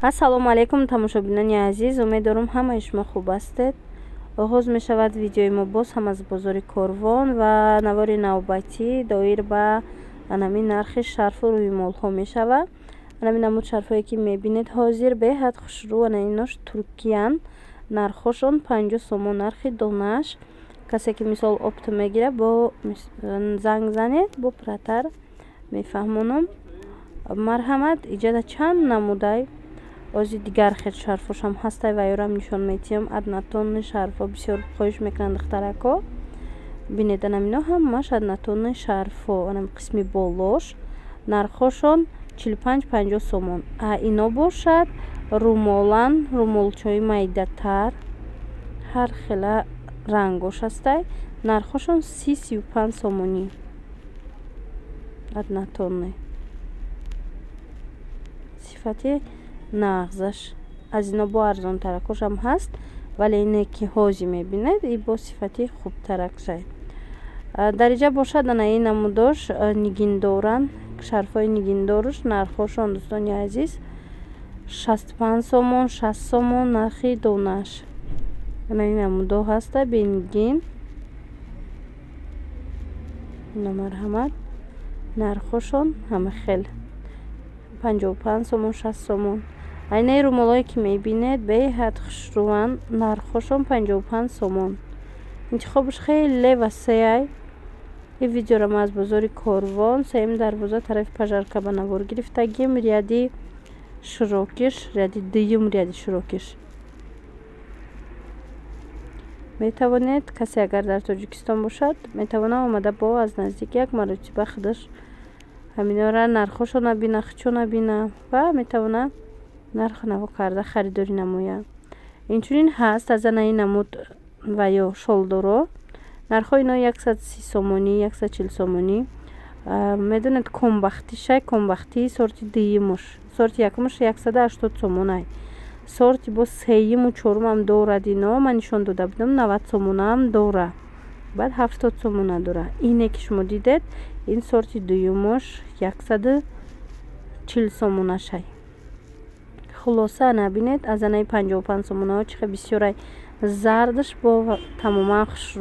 ассалому алайкум тамошобинони азиз, умед дорам ҳамаи шумо хуб ҳастед. оғоз мешавад видеои мо боз ҳам аз бозори Корвон ва навори навбатӣ доир ба анамин нархи шарфу рӯймолҳо мешавад. анамин намуд шарфҳое ки мебинед ҳозир беҳад хушрӯ анаинош туркиян. нархошон 50 сомон нархи донааш. касе ки мисол опта мегирад бо занг занед бо пратар мефаҳмонам. марҳамат иҷада чанд намудай ози дигар хел шарфошам ҳастай вайёрам нишон метиҳам. аднатонни шарфо бисёр хоҳиш мекунанд духтарако. бинед анамино ҳамаш аднатонни шарфо анам қисми болош нархошон 45-50 сомон. ино бошад румолан румолчои майдатар ҳар хела рангош ҳастай нархошон 30-35 сомонӣ аднатонни сифати нағзаш аз ино бо арзонтаракошам ҳаст, вале ине ки ҳозир мебинед и бо сифати хубтаракшай. дариҷа бошад анаи намудош нигиндоран шарфҳои нигиндорш нархошон дӯстони азиз 65 сомон 60 сомон нархи донааш. анаи намудо ҳаста бенигин намарҳамат нархошон ҳама хел 55 сомон 60 сомон. айнаи румолое ки мебинед беҳад хушрӯан нархошон 55 сомон. интихобаш хеле васеай. ин видеоро ма аз бозори Корвон сеюм дарвоза тарафи пажарка ба навор гирифтагим. ряди широкиш ряди дуюм ряди широкиш метавонед касе агар дар Тоҷикистон бошад метавонад омада бо аз наздик як маротиба худаш ҳаминора нархошона бина хичона бина ва метавонад нарх наво карда харидорӣ намояд. инчунин ҳаст аз анаи намуд ва ё шолдоро нархҳои ино 130 сомонӣ 140 сомонӣ. медонед комбахтишай комбахти сорти дуюмуш сорти якумуш 180 сомонай. сорти бо сеюму чорумам дорад. ино ман нишон дода будам 90 сомонаам дора баъд 70 сомона дора. ине ки шумо дидед ин сорти дуюмуш 140 сомонашай. хулоса набинед аз анаи 55 сомонаҳо чихе бисёрай зардаш бо тамоман хушрӯ.